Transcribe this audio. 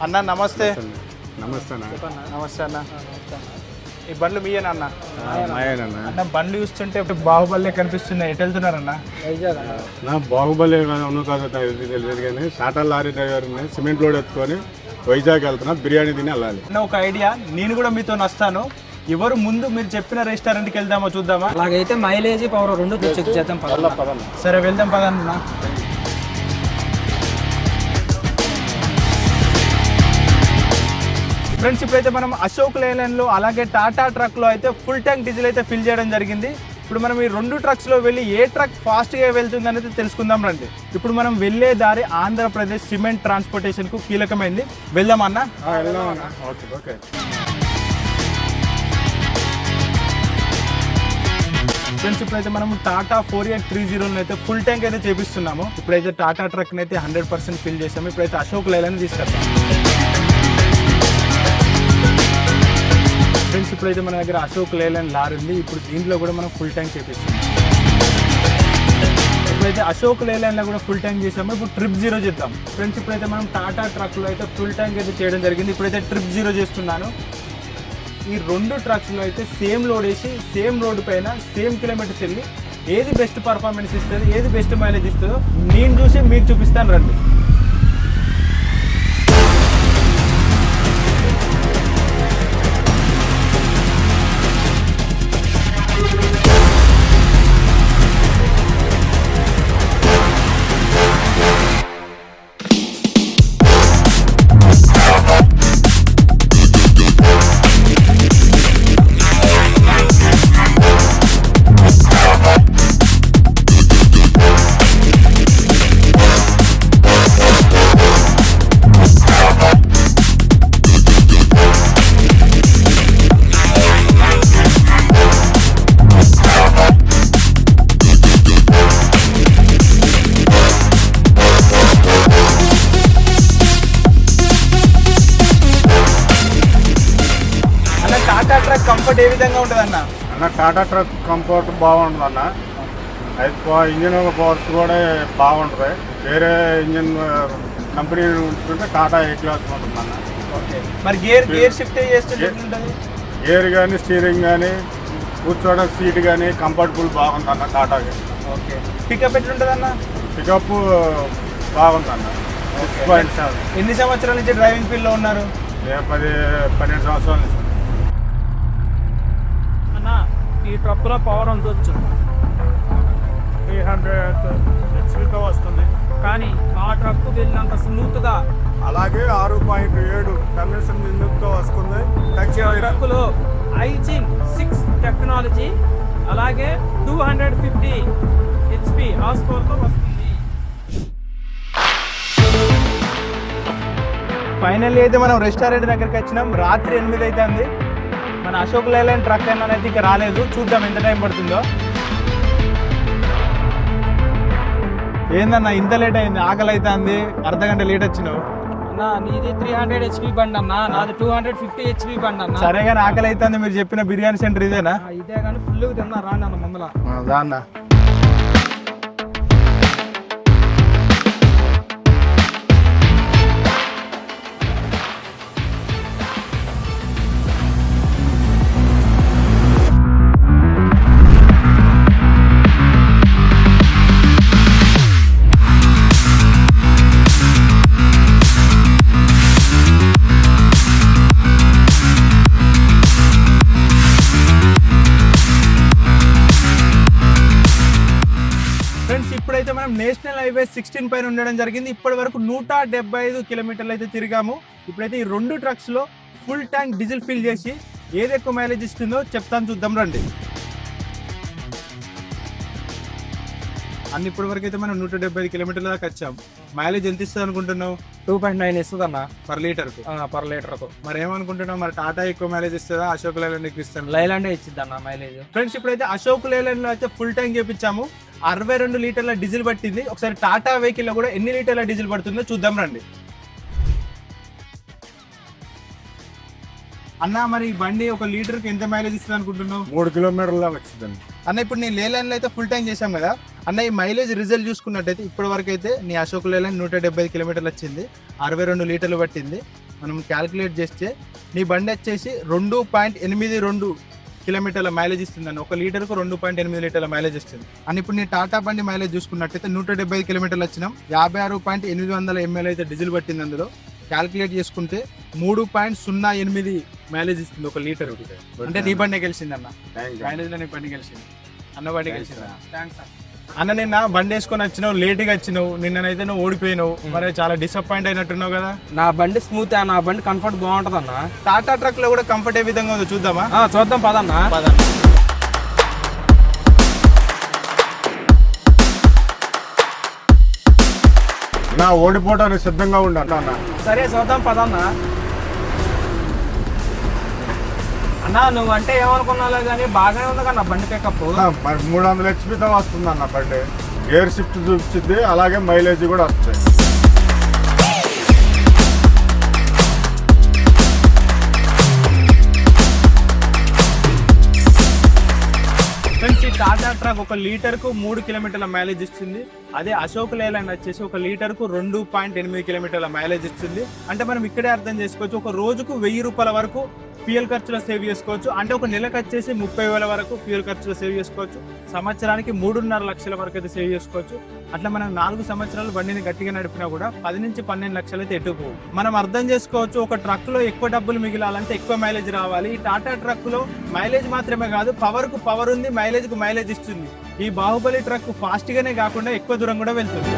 అన్న నమస్తే. నమస్తే నమస్తే అన్న. ఈ బండ్లు మీయేనా అన్న? అన్న బండ్లు చూస్తుంటే బాహుబలి కనిపిస్తున్నాయి. ఎటు వెళ్తున్నారన్న? నా బాహుబలి అవును కాదు తెలియదు కానీ టాటా లారీ డ్రైవర్ని సిమెంట్ లోడ్ ఎత్తుకొని వైజాగ్ వెళ్తున్నా, బిర్యానీ తిని వెళ్ళాలి. అన్న ఒక ఐడియా, నేను కూడా మీతో వస్తాను. ఎవరు ముందు మీరు చెప్పిన రెస్టారెంట్కి వెళ్దామా చూద్దామా? అలాగైతే మైలేజ్ పవర్ రెండు చెక్ చేద్దాం. సరే వెళ్దాం పదన్న. ఫ్రెండ్స్ ఇప్పుడైతే మనం అశోక్ లేలాండ్లో అలాగే టాటా ట్రక్లో అయితే ఫుల్ ట్యాంక్ డీజిల్ అయితే ఫిల్ చేయడం జరిగింది. ఇప్పుడు మనం ఈ రెండు ట్రక్స్లో వెళ్ళి ఏ ట్రక్ ఫాస్ట్గా వెళ్తుంది అనేది తెలుసుకుందాం రండి. ఇప్పుడు మనం వెళ్ళే దారి ఆంధ్రప్రదేశ్ సిమెంట్ ట్రాన్స్పోర్టేషన్కు కీలకమైంది. వెళ్దామన్నా? ఓకే. ఫ్రెండ్స్ ఇప్పుడైతే మనం టాటా 4830 అయితే ఫుల్ ట్యాంక్ అయితే చేపిస్తున్నాము. ఇప్పుడైతే టాటా ట్రక్ని అయితే 100% ఫిల్ చేసాము. ఇప్పుడైతే అశోక్ లేలాండ్ తీసుకెళ్తాం. ఫ్రెండ్స్ ఇప్పుడైతే మన దగ్గర అశోక్ లేలాండ్ లారీ ఉంది. ఇప్పుడు దీంట్లో కూడా మనం ఫుల్ ట్యాంక్ చేపిస్తున్నాం. ఇప్పుడైతే అశోక్ లేలాండ్లో కూడా ఫుల్ ట్యాంక్ చేసాము. ఇప్పుడు ట్రిప్ 0 చేద్దాం. ఫ్రెండ్స్ ఇప్పుడైతే మనం టాటా ట్రక్లో అయితే ఫుల్ ట్యాంక్ అయితే చేయడం జరిగింది. ఇప్పుడైతే ట్రిప్ 0 చేస్తున్నాను. ఈ రెండు ట్రక్స్లో అయితే సేమ్ లోడ్ వేసి సేమ్ రోడ్డు పైన సేమ్ కిలోమీటర్స్ వెళ్ళి ఏది బెస్ట్ పర్ఫార్మెన్స్ ఇస్తుంది, ఏది బెస్ట్ మైలేజ్ ఇస్తుందో నేను చూసి మీకు చూపిస్తాను రండి. కంఫర్ట్ ఏ విధంగా ఉంటుంది అన్న? టాటా ట్రక్ కంఫర్ట్ బాగుంటుంది అన్న. అయితే ఇంజిన్ పవర్స్ కూడా బాగుంటుంది. వేరే ఇంజిన్ కంపెనీ ఉంచుకుంటే టాటా ఏ క్లాస్ ఉంటుంది అన్న. మరి గేర్ షిఫ్ట్ చేస్తే గేర్ కానీ స్టీరింగ్ కానీ కూర్చోవడం సీట్ కానీ కంఫర్టబుల్ బాగుంది అన్న టాటాకి. ఓకే. పికప్ ఎట్లుంటుంది అన్న? పికప్ బాగుంది అన్న. 6.7. ఎన్ని సంవత్సరాల నుంచి డ్రైవింగ్ ఫీల్డ్లో ఉన్నారు? 12 సంవత్సరాల నుంచి. ఈ ట్రక్లో పవర్ ఉండొచ్చు 300 హెచ్పీతో వస్తుంది, కానీ ఆ ట్రక్ వెళ్ళినంత స్మూత్గా అలాగే 6.7 కన్వెన్షన్ ఇంజిన్తో వస్తుంది. ట్రక్కులో ఐజిన్ 6 టెక్నాలజీ అలాగే 250 హెచ్పీ హార్స్ పవర్తో వస్తుంది. ఫైనల్లీ అయితే మనం రెస్టారెంట్ దగ్గరికి వచ్చినాం. రాత్రి 8 అవుతుంది. మన అశోక్ లేలాండ్ ట్రక్ అనేది ఇంకా రాలేదు. చూద్దాం ఎంత టైం పడుతుందో. ఏందన్నా ఇంత లేట్ అయింది? ఆకలి అవుతుంది. అర్ధగంట లేట్ వచ్చినావు అన్న. నీది 300 హెచ్పీ బండి అన్న, నాది 250 హెచ్పీ బండి అన్న. సరే కానీ ఆకలి అవుతుంది. మీరు చెప్పిన బిర్యానీ సెంటర్ ఇదేనా? ఇదే కానీ ఫుల్గా తిన్నా రాండి అన్న ముందల. అన్న ఇప్పుడైతే మనం నేషనల్ హైవే 16 పైన ఉండడం జరిగింది. ఇప్పటి వరకు 175 కిలోమీటర్లు అయితే తిరిగాము. ఇప్పుడైతే ఈ రెండు ట్రక్స్లో ఫుల్ ట్యాంక్ డీజిల్ ఫిల్ చేసి ఏది ఎక్కువ మైలేజ్ ఇస్తుందో చెప్తాను, చూద్దాం రండి. అన్ని ఇప్పటి వరకు అయితే మనం 175 కిలోమీటర్ల దాకా వచ్చాం. మైలేజ్ ఎంత ఇస్తుంది అనుకుంటున్నావు? 2.9 ఇస్తుంది అన్న పర్ లీటర్కు. మరి ఏమనుకుంటున్నావు? మరి టాటా ఎక్కువ మైలేజ్ ఇస్తుందా, అశోక్ లేలాండ్ ఎక్కువ ఇస్తాను? లైలాండే ఇచ్చిద్ది అన్న మైలేజ్. ఫ్రెండ్స్ ఇప్పుడైతే అశోక్ లేలాండ్ లో అయితే ఫుల్ ట్యాంక్ చేపించాము. 62 లీటర్ల డీజిల్ పట్టింది. ఒకసారి టాటా వెహికల్ లో కూడా ఎన్ని లీటర్ల డీజిల్ పడుతుందో చూద్దాం రండి. అన్న మరి ఈ బండి ఒక లీటర్ కి ఎంత మైలేజ్ ఇస్తుంది అనుకుంటున్నావు? 3 కిలోమీటర్ల దాకా వచ్చిందండి. అన్న ఇప్పుడు నేను లేలాండ్ లో అయితే ఫుల్ ట్యాంక్ చేశాం కదా అన్న, ఈ మైలేజ్ రిజల్ట్ చూసుకున్నట్టయితే ఇప్పటి వరకు అయితే నీ అశోక్ లేలాండ్ 175 కిలోమీటర్లు వచ్చింది, 62 లీటర్లు పట్టింది. మనం క్యాలిక్యులేట్ చేస్తే నీ బండి వచ్చేసి 2.82 కిలోమీటర్ల మైలేజ్ ఇస్తుంది అన్న. 1 లీటర్కు 2.8 లీటర్ల మైలేజ్ ఇస్తుంది అని. ఇప్పుడు నీ టాటా బండి మైలేజ్ చూసుకున్నట్టయితే 175 కిలోమీటర్లు వచ్చినాం, 56.800 ml అయితే డీజిల్ పట్టింది. అందులో క్యాలిక్యులేట్ చేసుకుంటే 3.08 మైలేజ్ ఇస్తుంది 1 లీటర్. అంటే నీ బండి గెలిచింది అన్న, మైలేజ్ లో నీ బండి గెలిచింది, అన్న బండి గెలిచింది. అన్న నిన్న బండి వేసుకొని వచ్చినావు, లేట్గా వచ్చినావు, నిన్ననైతే నువ్వు ఓడిపోయినావు, మరి చాలా డిసప్పాయింట్ అయినట్టున్నావు కదా. నా బండి స్మూత్, నా బండి కంఫర్ట్ బాగుంటది అన్న. టాటా ట్రక్ లో కూడా కంఫర్ట్ ఏ విధంగా ఉందో చూద్దామా? చూద్దాం పదన్నా. నా ఓడిపోవడానికి సిద్ధంగా ఉండాలి అన్న. సరే చూద్దాం పదన్నా. అన్నా నువ్వు అంటే ఏమనుకున్నావు కానీ బాగానే ఉంది కదా బండి పికప్. మరి 300 HP వస్తుంది అన్న బండి. గేర్ షిఫ్ట్ చూపించింది, అలాగే మైలేజ్ కూడా వస్తాయి. ఫ్రెండ్స్ ఈ టాటా ట్రక్ 1 లీటర్కు 3 కిలోమీటర్ల మైలేజ్ ఇస్తుంది. అదే అశోక్ లేలాండ్ వచ్చేసి 1 లీటర్కు 2.8 కిలోమీటర్ల మైలేజ్ ఇస్తుంది. అంటే మనం ఇక్కడే అర్థం చేసుకోవచ్చు, ఒక రోజుకు 1000 రూపాయల వరకు ఫ్యూయల్ ఖర్చులో సేవ్ చేసుకోవచ్చు. అంటే ఒక నెలకు వచ్చేసి 30,000 వరకు ఫ్యూయల్ ఖర్చులో సేవ్ చేసుకోవచ్చు. సంవత్సరానికి 3.5 లక్షల వరకు అయితే సేవ్ చేసుకోవచ్చు. అట్లా మనం 4 సంవత్సరాలు బండిని గట్టిగా నడిపినా కూడా 10 నుంచి 12 లక్షలు అయితే ఎటుపోవు. మనం అర్థం చేసుకోవచ్చు, ఒక ట్రక్ లో ఎక్కువ డబ్బులు మిగిలాలంటే ఎక్కువ మైలేజ్ రావాలి. ఈ టాటా ట్రక్ లో మైలేజ్ మాత్రమే కాదు, పవర్ కు పవర్ ఉంది, మైలేజ్ కు మైలేజ్ ఇస్తుంది. ఈ బాహుబలి ట్రక్ ఫాస్ట్ గానే కాకుండా ఎక్కువ దూరం కూడా వెళ్తుంది.